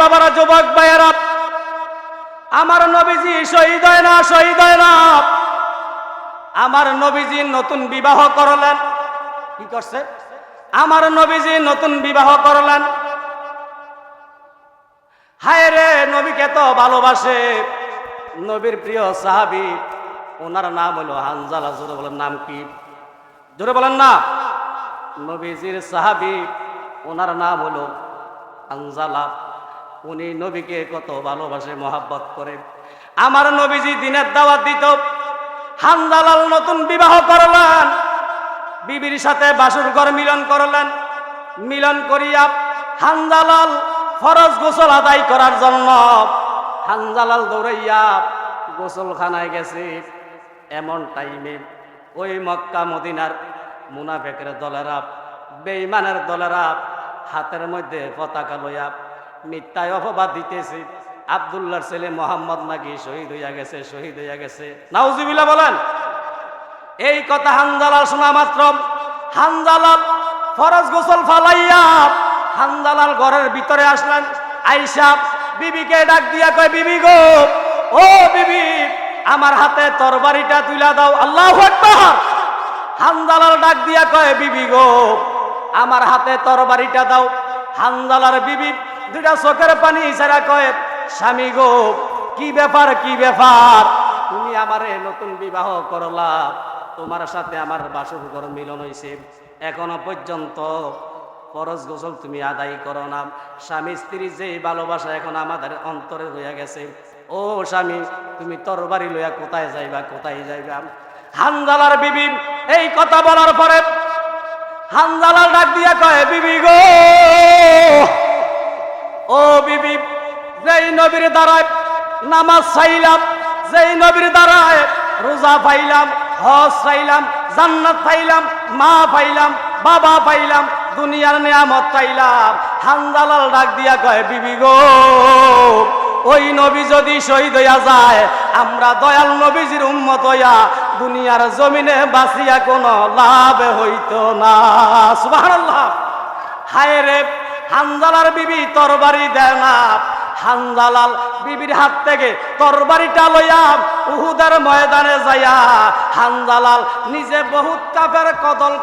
বাবারা, যুবক ভাইয়েরা, আমার নবীজি শহীদ হয় না, শহীদ হয় না। আমার নবীজি নতুন বিবাহ করলেন। কি করছে? আমার নবীজি নতুন বিবাহ করলেন। হায় রে, নবীকে তো ভালোবাসে। নবীর প্রিয় সাহাবী, ওনার নাম হলো হানজালা। জোরে বলেন, নাম কি? জোরে বলেন না। নবীজির সাহাবী, ওনার নাম হলো হানজালা। উনি নবীকে কত ভালোবাসে, মহাব্বত করে। আমার নবীজি দিনের দাওয়াত দিত। হানজালাল নতুন বিবাহ করলেন, বিবির সাথে বাসর ঘর মিলন করলেন। মিলন করিয়া হানজালাল ফরজ গোসল আদায় করার জন্য হানজালাল দৌড়াইয়া গোসলখানায় গেছে। এমন টাইমে ওই মক্কা মদিনার মুনাফিকের দলেরা, বেঈমানের দলেরা হাতের মধ্যে পতাকা লইয়া মিথ্যায় অপবাদ দিতেছে। আব্দুল্লাহর ছেলে মোহাম্মদ নাকি শহীদ হইয়া গেছে, শহীদ হইয়া গেছে। নাউজুবিল্লাহ বলেন। এই কথা হানজালাল শোনা মাত্র হানজালাল ফরজ গোসল ফালাইয়া হানজালাল ঘরের ভিতরে আসলেন। আয়েশা বিবিকে ডাক দিয়া কয়, বিবি গো, ও বিবি, আমার হাতে তরবারিটা তুলা দাও। আল্লাহু আকবার। হানজালাল ডাক দিয়া কয়, বিবি গো, আমার হাতে তরবারিটা দাও। হানজালার বিবি দুইটা চোখের পানি ইশারা কয়, স্বামী গো, কি ব্যাপার, কি ব্যাপার? তুমি আমারে নতুন বিবাহ করলা, তোমার সাথে আমার বাসর ঘর মিলন হইছে, এখনো পর্যন্ত ফরজ গোসল তুমি আদায় করো না। স্বামী স্ত্রী যে ভালোবাসা এখন আমাদের অন্তরে রয়ে গেছে। ও স্বামী, তুমি তরবারি লইয়া কোথায় যাইবা, কোথায় যাইবা? হানজালার বিবি এই কথা বলার পরে হানজালাল ডাক দিয়া কয়, বিবি গো, ও বিবি, যেই নবীর দ্বারায় নামাজ চাইলাম, যেই নবীর দ্বারায় রোজা পাইলাম, হজ পাইলাম, জান্নাত পাইলাম, মা পাইলাম, বাবা পাইলাম, দুনিয়ার নিয়ামত পাইলাম। হানজালাল ডাক দিয়া কয়, বিবি গো, ওই নবী যদি শহীদ হইয়া যায়, আমরা দয়াল নবীজির উম্মত হইয়া দুনিয়ার জমিনে বাঁচিয়া কোনো লাভ হইতো না। সুবহানাল্লাহ। হায় রে, হানজালার বিবি তরবারি দেয় না। হানজালাল বিবির হাত থেকে তরবারিটা লইয়া উহুদের ময়দানে যাইয়া হানজালাল নিজে বহুত কাফের কতল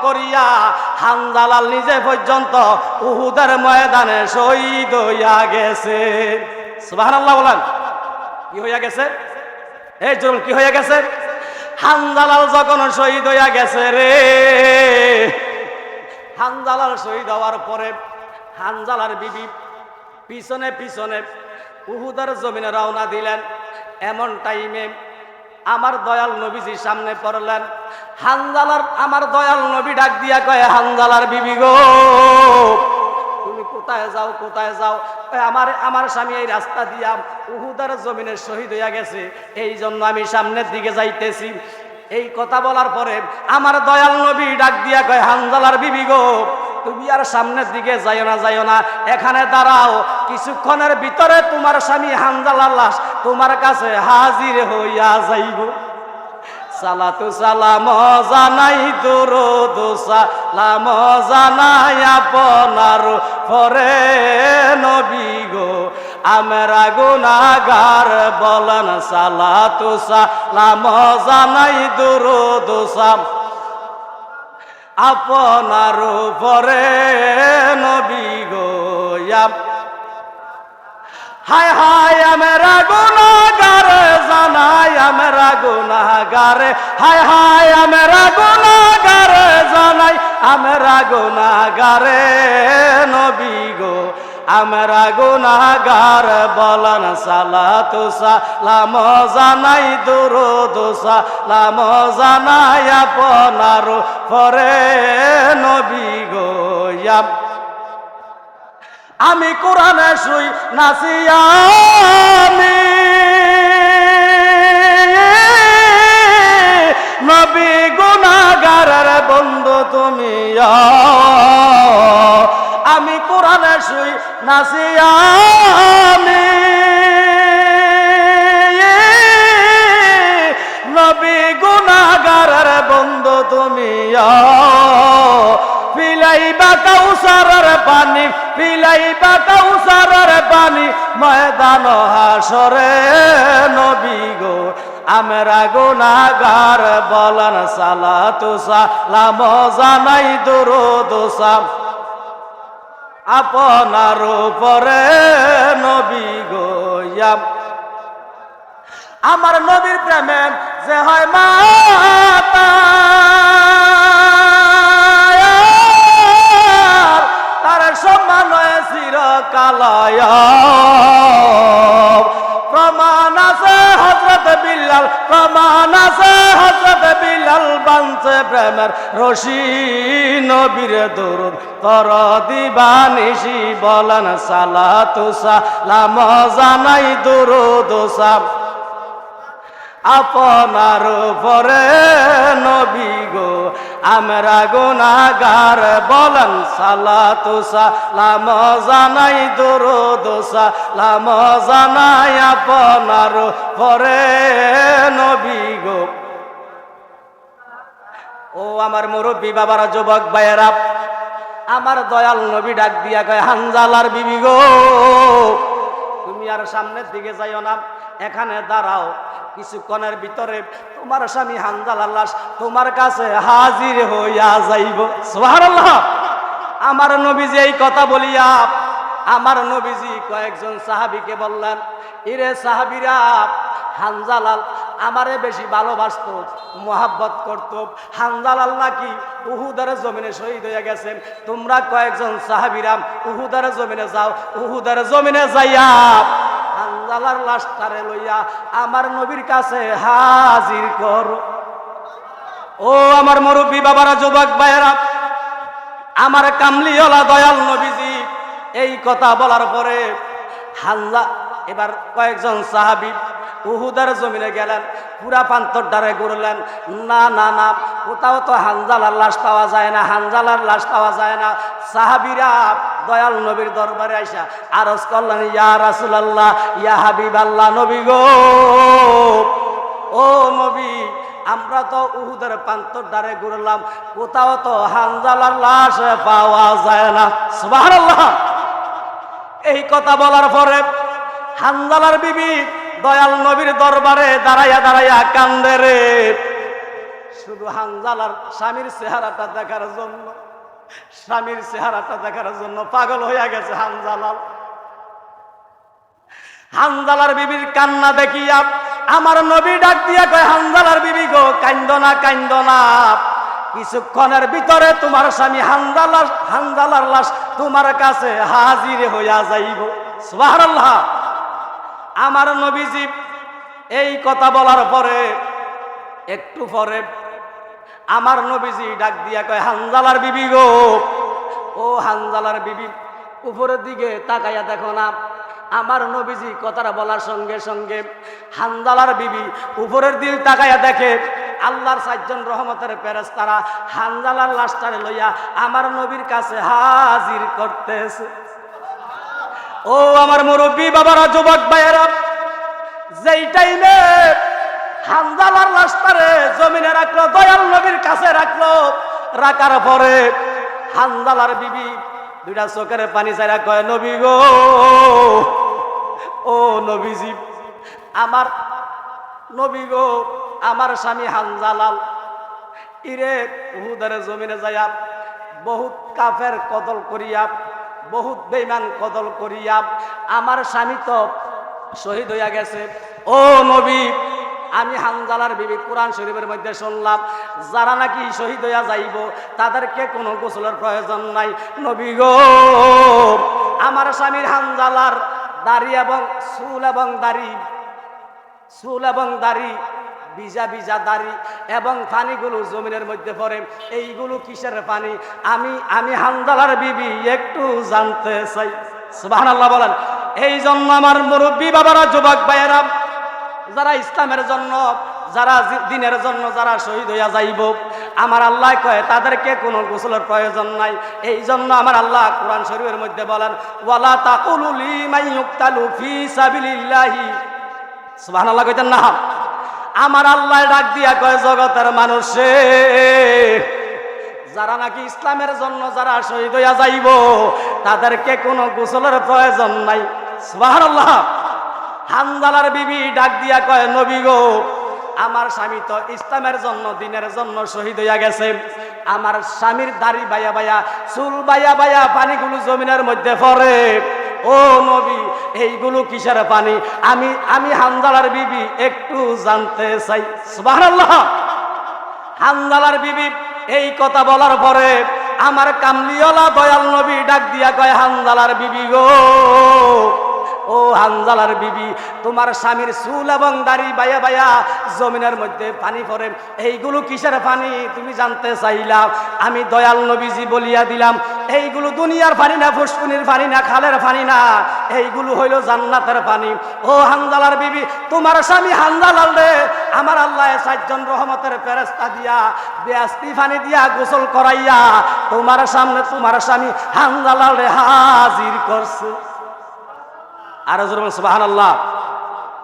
করিয়া হানজালাল নিজে পর্যন্ত উহুদের ময়দানে শহীদ হইয়া গেছে। সুবহানাল্লাহ বলেন। কি হইয়া গেছে? এই জন্য কি হইয়া গেছে? হানজালাল যখন শহীদ হইয়া গেছে রে, হানজালাল শহীদ হওয়ার পরে হানজালার বিবি পিছনে পিছনে উহুদের জমিনে রওনা দিলেন। এমন টাইমে আমার দয়াল নবীজি সামনে পড়লেন। হানজালার আমার দয়াল নবী ডাক দিয়া কয়, হানজালার বিবি গো, তুমি কোথায় যাও, কোথায় যাও? আমার স্বামী এই রাস্তা দিয়া উহুদের জমিনে শহীদ হইয়া গেছে, এই জন্য আমি সামনের দিকে যাইতেছি। এই কথা বলার পরে আমার দয়াল নবী ডাক দিয়া কয়, হানজালার বিবি গো, তুমি আর সামনের দিকে যাইও না, যাইও না, এখানে দাঁড়াও। কিছুক্ষণের ভিতরে তোমার স্বামী হানজালার লাশ তোমার কাছে হাজির হইয়া যাইব। সালাতু সালাম জানাই, দুরূদ সালাম জানাই আপনার পরে নবী গো, আমরা গুনাহগার বলেন সালাতু সালাম জানাই, দুরূদ সালাম আপনার পরে নবী গো। হায় হায় আমরা গুনাহগার জানাই, আমরা গুনাহগার, হায় হায় আমরা গুনাহগার জানাই, আমরা গুনাহগার নবী গো, আমরা গুনাহগার বলেন সালাতু সালাম জানাই, দুরূদ সালাম জানাই আপনার পরে নবী গো। আমি কোরআনে শুই নাসিয়ামি, নবী গুনাহগারের বন্ধু তুমি। আমি কোরআনে শুই নাসিয়ামি, নবী গুনাহগারের বন্ধু তুমি। ফিল পিলাইবা কাউসারের পানি, পিলাইবা কাউসারের পানি ময়দান হাসরে নবী গো আমরা গুনাহগার বলেন সালাতু সালাম জানাই দুরূদ আপনার উপরে নবী গো আমার নবীর প্রেমে যে হয় মাতা তার সম্মান চিরকালয় প্রমাণ আছে হযরত বিল্লাল, প্রমাণ আছে হযরত বিল্লাল বানছে প্রেমের রশি নবীর দরুদ তর দিবানিশি বলেন সালাতু সালাম জানাই দুরূদ আপনার উপরে নবী গো আমরা গুনাহগার বলেন সালাতু সালাম জানাই দুরূদ সালাম জানাই আপনার উপরে নবী গো। ও আমার মুরব্বী বাবারা, যুবক ভাইয়েরা, আমার দয়াল নবী ডাক দিয়া কয় হানজালার বিবি গো তুমি আর সামনের দিকে যাইও না, এখানে দাঁড়াও, কিছুক্ষণের ভিতরে তোমার স্বামী হানজালার লাশ তোমার কাছে হাজির হইয়া যাইব। সুবহানাল্লাহ। আমার নবীজি এই কথা বলিয়া আমার নবীজি কয়েকজন সাহাবীকে বললেন, ইরে সাহাবীরা, হানজালাল আমারে বেশি ভালোবাসত, মোহাব্বত করত, হানজালাল নাকি উহুদের জমিনে শহীদ হয়ে গেছেন। তোমরা কয়েকজন সাহাবীরা উহুদের জমিনে যাও, উহুদের জমিনে যাইয়া হানজালার লাশটারে লইয়া আমার নবীর কাছে হাজির করো। ও আমার মুরব্বী বাবারা, যুবক ভাইয়েরা, আমার কামলিওয়ালা দয়াল নবীজি এই কথা বলার পরে হানজা এবার কয়েকজন সাহাবী উহুদের জমিনে গেলেন, পুরা প্রান্তরটারে ঘুরলেন, না না না কোথাও তো হানজালার লাশ পাওয়া যায় না, হানজালার লাশ পাওয়া যায় না। সাহাবীরা দয়াল নবীর দরবারে আইসা আরজ করলেন, ইয়া রাসূলুল্লাহ, ইয়া হাবিবাল্লাহ, নবী গো, ও নবী, আমরা তো উহুদের প্রান্তরটারে ঘুরলাম, কোথাও তো হানজালার লাশ পাওয়া যায় না। সুবহানাল্লাহ। এই কথা বলার পরে হানজালার বিবি দয়াল নবীর দরবারে দাঁড়াইয়া দাঁড়াইয়া কান্দে রে, শুধু হানজালার স্বামীর চেহারাটা দেখার জন্য, স্বামীর চেহারাটা দেখার জন্য পাগল হইয়া গেছে হানজালাল। হানজালার বিবির কান্না দেখিয়া আমার নবী ডাক দিয়া কয়, হানজালার বিবি গো, কান্দো না, কান্দো না, কিছুক্ষণের ভিতরে তোমার স্বামী হানজালার লাশ তোমার কাছে হাজির হইয়া যাইব। সুবহানাল্লাহ। আমার নবীজি এই কথা বলার পরে একটু পরে আমার নবীজি ডাক দিয়া কয়, হানজালার বিবি গো, ও হানজালার বিবি, উপরের দিকে তাকাইয়া দেখো না। আমার নবীজি কথাটা বলার সঙ্গে সঙ্গে হানজালার বিবি উপরের দিকে তাকাইয়া দেখে আল্লাহর 4 জন রহমতের ফেরেশতারা হানজালার লাশটারে লইয়া আমার নবীর কাছে হাজির করতেছে। ও আমার মুরব্বী বাবারা, যুবক ভাইয়েরা, যেই টাইমে হানজালার লাশটারে জমিনে রাখলো, দয়াল নবীর কাছে রাখলো, রাখার পরে হানজালার বিবি দুইটা চোখের পানি ছাইরা কয়, নবী গো, ও নবীজি, আমার নবী গো, আমার স্বামী হানজালাল ইরে উহুদের জমিনে যাইয়া বহুত কাফের কতল করিয়া, বহুত বেঈমান কতল করিয়া আমার স্বামী তো শহীদ হইয়া গেছে। ও নবী, আমি হানজালার বিবি কোরআন শরীফের মধ্যে শুনলাম, যারা নাকি শহীদ হইয়া যাইব তাদেরকে কোনো গোসলের প্রয়োজন নাই। নবী গো, আমার স্বামীর হানজালার দাড়ি এবং চুল এবং দাড়ি ভিজা ভিজা দাড়ি এবং পানিগুলো জমিনের মধ্যে পড়ে, এইগুলো কিসের পানি? আমি হানজালার বিবি একটু জানতে চাই। সুবহানাল্লাহ বলেন। এই জন্য আমার মুরব্বী বাবারা, যুবক ভাইয়েরা, যারা ইসলামের জন্য, যারা দ্বীনের জন্য যারা শহীদ হইয়া যাইব, আমার আল্লাহ কয় তাদেরকে কোনো গোসলের প্রয়োজন নাই। এই জন্য আমার আল্লাহ কোরআন শরীফের মধ্যে বলেন, ওয়ালা তাকুলু লিমান ইউকতালু ফি সাবিলিল্লাহি। সুবহানাল্লাহ কইতেন না? আমার আল্লাহ ডাক দিয়া কয়, জগতের মানুষে, যারা নাকি ইসলামের জন্য যারা শহীদ হইয়া যাইব তাদেরকে কোনো গোসলের প্রয়োজন নাই। সুবহানাল্লাহ। হানজালার বিবি ডাক দিয়া কয়, নবী গো, আমার স্বামী তো ইসলামের জন্য দিনের জন্য শহীদ হইয়া গেছে, আমার স্বামীর দাড়ি বাইয়া বাইয়া চুল বাইয়া বাইয়া পানিগুলো জমিনের মধ্যে পড়ে, ও নবী এইগুলো কিসের পানি? আমি হানজালার বিবি একটু জানতে চাই। সুবহানাল্লাহ। হানজালার বিবি এই কথা বলার পরে আমার কামলিওয়ালা দয়াল নবী ডাক দিয়া কয়, হানজালার বিবি গো, ও হানজালার বিবি, তোমার স্বামীর চুল এবং দাড়ি বাইয়া বাইয়া জমিনের মধ্যে পানি পড়ে, এইগুলো কিসের পানি তুমি জানতে চাইলা? আমি দয়াল নবীজি বলিয়া দিলাম, এইগুলো দুনিয়ার পানি না, ফুসকুনির পানি না, খালের পানি না, এইগুলো হইল জান্নাতের পানি। ও হানজালার বিবি, তোমার স্বামী হানজালাল রে আমার আল্লাহ 4 জন রহমতের ফেরেশতা দিয়া বেয়াস্তি পানি দিয়া গোসল করাইয়া তোমার সামনে তোমার স্বামী হানজালাল রে হাজির করছে। আর হুজুর বল সুবহানাল্লাহ।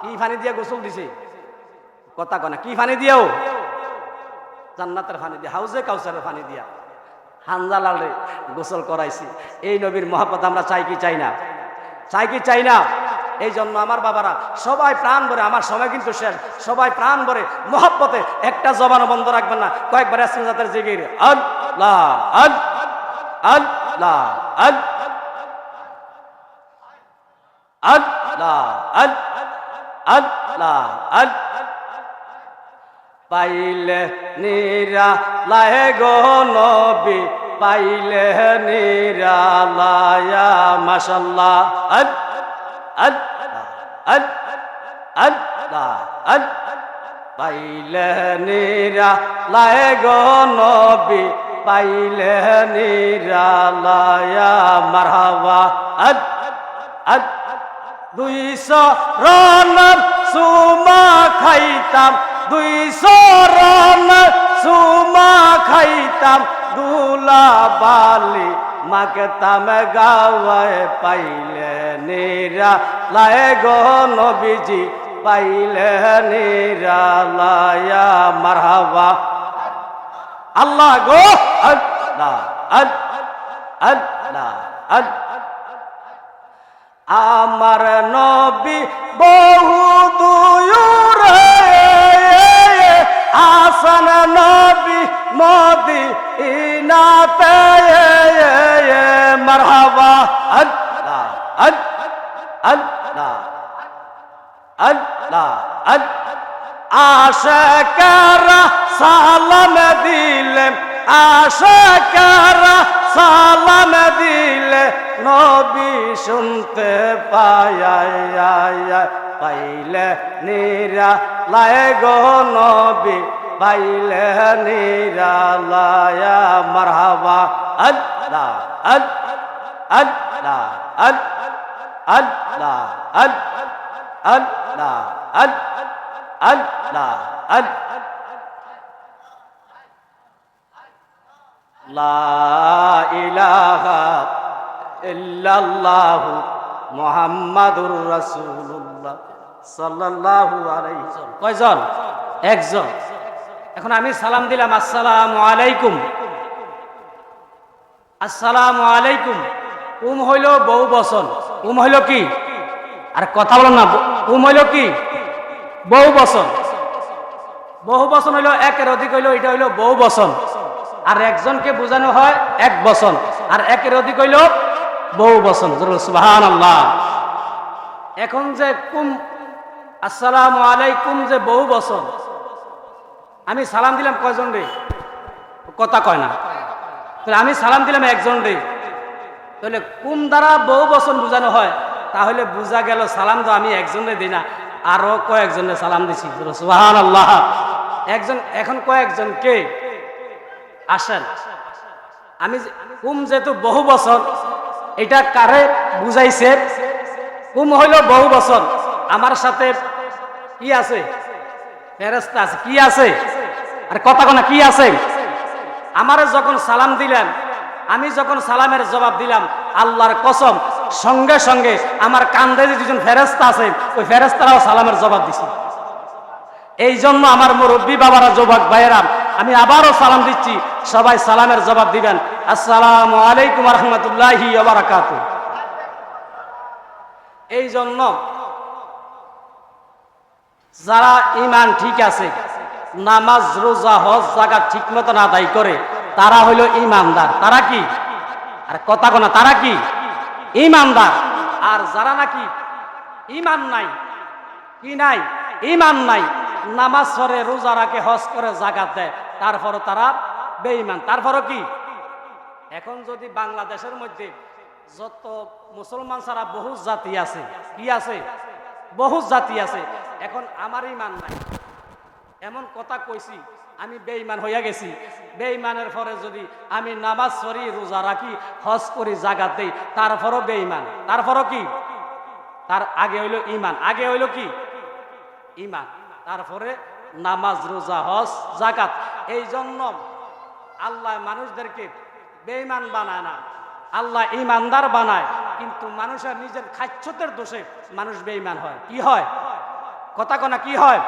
কি পানি দিয়া গোসল দিছে? কথা কনা কি পানি দিও? জান্নাতের পানি দিয়া, হাউজে কাউসারের পানি দিয়া হানজালাল রে গোসল করাইছি। এই নবীর মহব্বত আমরা চাই কি চাই না? চাই কি চাই না? এই জন্য আমার বাবারা সবাই প্রাণ ভরে, আমার সময় কিন্তু শেষ, সবাই প্রাণ ভরে মহব্বতে একটা জবানও বন্ধ রাখবেন না, কয়েকবার ইসলামের জিকির আল্লাহ আল্লাহ আল্লাহ আল্লাহ আল্লাহ। পাইলে নিরালায় গো নবী, পাইলে নিরালায়া মাশাআল্লাহ। আল্লাহ আল্লাহ আল্লাহ। পাইলে নিরালায় গো নবী, পাইলে নিরালায়া মারহাবা। আল্লাহ 200 রনের সুমা খাইতাম, 200 রনের সুমা খাইতাম, দুলা বালি মাগতাম গাওয়ায়, পাইলে নিরালায় গো নবীজি, পাইলে নিরালায়া মারহাবা। আল্লাহ গো আল্লাহ আল্লাহ আল্লাহ। আমার নবী বহু দূরে, আসন নবী মদিনাতে, মারহাবা। আল্লাহ আল্লাহ আল্লাহ আল্লাহ। আশিকরা সালাম দিলে, আশিকরা সালাম দিলে, নবী শুনতে পায়, পাইলে নিরালায় গো নবী, পাইলে নিরালায়া মারহাবা। আল্লাহ আল্লাহ আল্লাহ আল্লাহ আল্লাহ আল্লাহ। লা ইলাহা ইল্লাল্লাহু মুহাম্মাদুর রাসূলুল্লাহ সাল্লাল্লাহু আলাইহি ওয়াসাল্লাম। কয়জন? একজন। এখন আমি সালাম দিলাম, আসসালামু আলাইকুম, আসসালামু আলাইকুম। হইল বহু বচন। হইল কি? আর কথা বলেন না। হইল কি? বহু বচন। বহু বচন হইল একের অধিক হইল, এটা হইল বহু বচন। আর একজনকে বোঝানো হয় এক বচন, আর একের অধিক হইল বহু বচন। সুবহানাল্লাহ। এখন যে আসসালামু আলাইকুম যে বহু বচন, আমি সালাম দিলাম কয়জন রে? কথা কয় না। তাহলে আমি সালাম দিলাম একজন রে, তাহলে কুম দ্বারা বহু বচন বোঝানো হয়, তাহলে বোঝা গেল সালাম তো আমি একজনে দিই না, আরো কয়েকজনে সালাম দিছি। সুবহানাল্লাহ। একজন, এখন কয়েকজন কে? আসেন, আমি কুম যেহেতু বহু বচন, এটা কারে বুঝাইছে? কুম হইল বহু বচন, আমার সাথে কি আছে? ফেরেশতা আছে। কি আছে? আর কথা কোনা কি আছে? আমারে যখন সালাম দিলেন, আমি যখন সালামের জবাব দিলাম, আল্লাহর কসম সঙ্গে সঙ্গে আমার কান্দে যে দুজন ফেরেশতা আছে, ওই ফেরেশতারাও সালামের জবাব দিছে। এই জন্য আমার মুরব্বী বাবারা, যুবক ভাইয়েরা, আমি আবারও সালাম দিচ্ছি, সবাই সালামের জবাব দিবেন, আসসালামু আলাইকুম ওয়া রাহমাতুল্লাহি ওয়া বারাকাতুহু। এই জন্য যারা ঈমান ঠিক আছে, নামাজ রোজা হজ যাকাত ঠিক মতো আদায় করে, তারা হইল ঈমানদার। তারা কি? আর কথা কোনা, তারা কি? ঈমানদার। আর যারা নাকি ঈমান নাই, কি নাই? ঈমান নাই, নামাজ পড়ে, রোজা রাখে, হজ করে, যাকাত দেয়, তারপরও তারা বেঈমান। তারপরও কি? এখন যদি বাংলাদেশের মধ্যে যত মুসলমান ছাড়া বহু জাতি আছে, কি আছে? বহু জাতি আছে। এখন আমার ঈমান নাই, এমন কথা কইছি, আমি বেঈমান হইয়া গেছি। বেঈমানের পরে যদি আমি নামাজ পড়ি, রোজা রাখি, হজ করি, যাকাত দেই, তারপরও বেঈমান। তারপরও কি? তার আগে হইল ঈমান। আগে হইল কি? ঈমান, তারপরে নামাজ, রোজা, হজ, যাকাত। এই জন্য আল্লাহ মানুষদেরকে বেঈমান বানায় না, আল্লাহ ঈমানদার বানায়। কিন্তু মানুষের নিজের খাচ্ছতের দোষে মানুষ বেঈমান হয়। কি হয়? কথা কনা, কি হয়?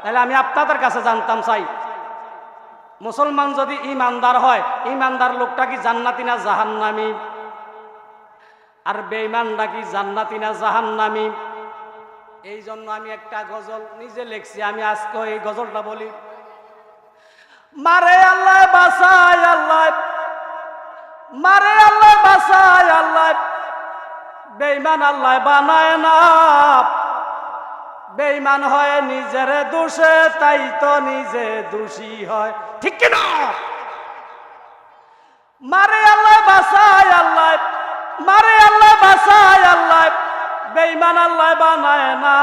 তাহলে আমি আপনাদের কাছে জানতাম চাই, মুসলমান যদি ঈমানদার হয়, ঈমানদার লোকটা কি জান্নাতি না জাহান্নামী? আর বেঈমানটা কি জান্নাতি না জাহান্নামী? এই জন্য আমি একটা গজল নিজে লিখছি, আমি আজকে এই গজলটা বলি। মারে আল্লাহ বাসায় আল্লাহ, মারে আল্লাহ বাসায় আল্লাহ, বেঈমান আল্লাহ বানায় না। বেঈমান হয় নিজের দোষে, তাই তো নিজে দোষী হয়, ঠিক কি না? মারে আল্লাহ বাসায় আল্লাহ, মারে আল্লাহ বাসায় আল্লাহ, বেঈমান আল্লাহ বানায় না।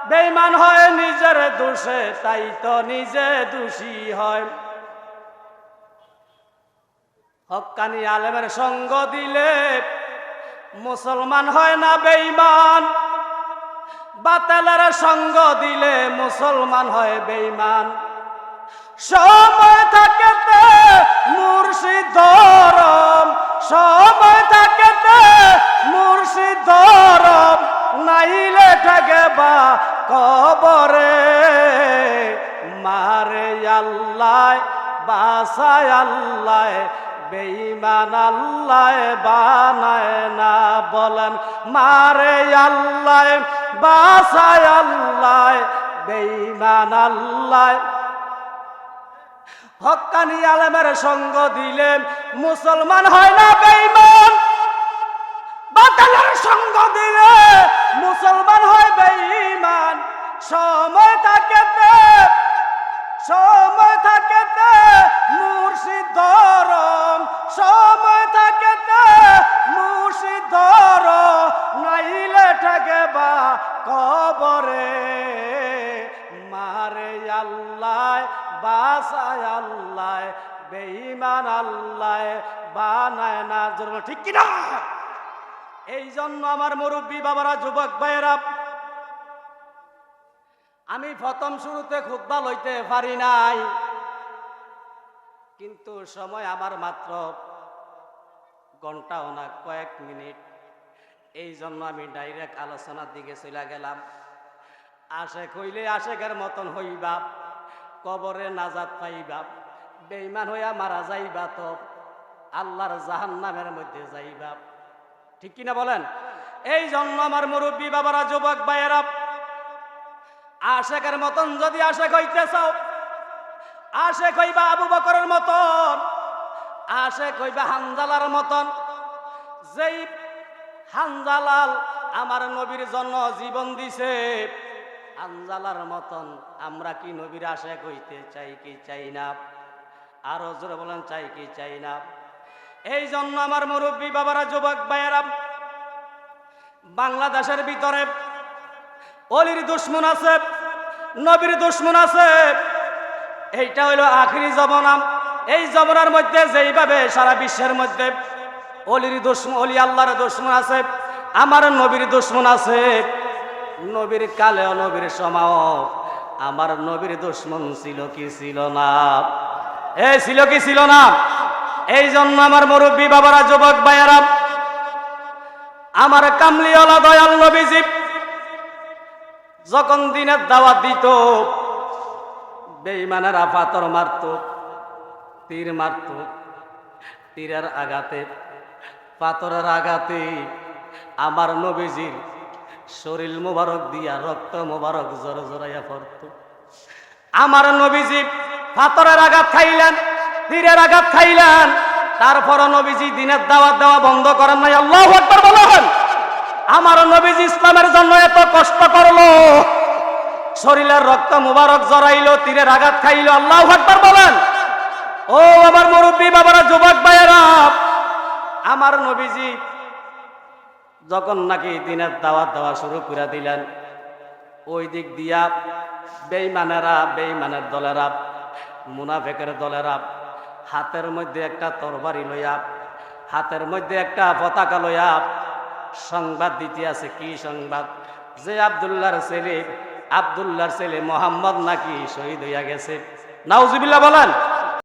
বেঈমান হয় নিজের দোষে, তাই তো নিজে দোষী হয়। হক্কানি আলেমের সঙ্গ দিলে মুসলমান হয় না বেঈমান, বাতিলের সঙ্গ দিলে মুসলমান হয় বেঈমান। সময় থাকেতে মুর্শিদ ধরম, সময় থাকেতে মুর্শিদ ধরম, নাইলে ঠেকে বা কবরে। মারে আল্লাহ বাসায় আল্লাহ, বেঈমান আল্লাহ বানায় না। বলেন, মারে আল্লাহ বাসায় আল্লাহ, বেঈমান আল্লাহ। হক্কানি আলেমের সঙ্গ দিলে মুসলমান হয় না বেঈমান, বাতিলের সঙ্গ দিলে মুসলমান হয় বেঈমান। সময় থাকেতে, সময় থাকেতে মুর্শিদ ধরম, সময় থাকেতে মুর্শিদ ধরম, নাইলে ঠেকে বা কবরে। মারে আল্লাহ বাসায় আল্লাহ, বেঈমান আল্লাহ বানায় না। ঠিক কিনা? এই জন্য আমার মুরব্বী বাবারা, যুবক ভাইয়েরা, আমি প্রথম শুরুতে খুতবা লইতে পারি নাই, কিন্তু সময় আমার মাত্র ঘন্টাও না, কয়েক মিনিট। এই জন্য আমি ডাইরেক্ট আলোচনার দিকে চলে গেলাম। আশেক হইলে আশেকের মতন হইবা, কবরে নাজাত পাইবা। বেঈমান হইয়া মারা যাইবা তো আল্লাহর জাহান্নামের মধ্যে যাইবা, ঠিক কিনা বলেন? এই জন্য আমার মুরব্বী বাবারা, যুবক ভাইয়েরা, আশেকের মতন যদি আশেক হইতে চাও, আশেক হইবা আবু বকরের মতন, আশেক হইবা হানজালার মতন। যেই হানজালাল আমার নবীর জন্য জীবন দিছে, হানজালার মতন আমরা কি নবীর আশেক হইতে চাই কি চাই না? আরো জোরে বলেন, চাই কি চাই না? এই জন্য আমার মুরব্বী বাবারা, যুবক ভাইয়েরা, বাংলাদেশের ভিতরে অলির দুশ্মন আছে, নবীর দুশ্মন আছে। এইটা হইল আখিরি জমানা। এই জমানার মধ্যে যেইভাবে সারা বিশ্বের মধ্যে অলির দুশ্মন, অলি আল্লাহর দুশ্মন আছে, আমার নবীর দুশ্মন আছে। নবীর কালে, নবীর সময়ও আমার নবীর দুশ্মন ছিল কি ছিল না? ছিল কি ছিল না? এই জন্য আমার মুরব্বী বাবারা, যুবক ভাইয়েরা, আমার কামলিওয়ালা দয়াল নবীজি যখন দিনের দাওয়াত দিত, বেঈমানেরা পাথর মারত, তীর মারত, তীরের আঘাতে, পাথরের আঘাতে আমার নবীজির শরীর মোবারক দিয়া রক্ত মোবারক জোরে জোরাইয়া পড়ত। আমার নবীজি পাথরের আঘাত খাইলেন, তীরের আঘাত খাইলেন, তারপরও নবীজি দিনের দাওয়াত দেওয়া বন্ধ করেন নাই। আল্লাহু আকবার বলেন। আমার নবীজি ইসলামের জন্য এত কষ্ট করলো, শরীরের রক্ত মুবারক জড়াইলো, তীরের আঘাত খাইলো। আল্লাহু আকবার বলেন। ও আমার মুরব্বী বাবারা, যুবক ভাইয়েরা, আমার নবীজি যখন নাকি দিনের দাওয়াত দেওয়া শুরু করে দিলেন, ওই দিক দিয়া বেঈমানেরা, বেঈমানের দলেরা, মুনাফিকের দলেরা হাতের মধ্যে একটা তরবারি লইয়া, হাতের মধ্যে একটা পতাকা লইয়া সংবাদ দিতে আছে। কি সংবাদ? যে আব্দুল্লাহর ছেলে মোহাম্মদ নাকি শহীদ হইয়া গেছে। নাউজুবিল্লাহ বলেন।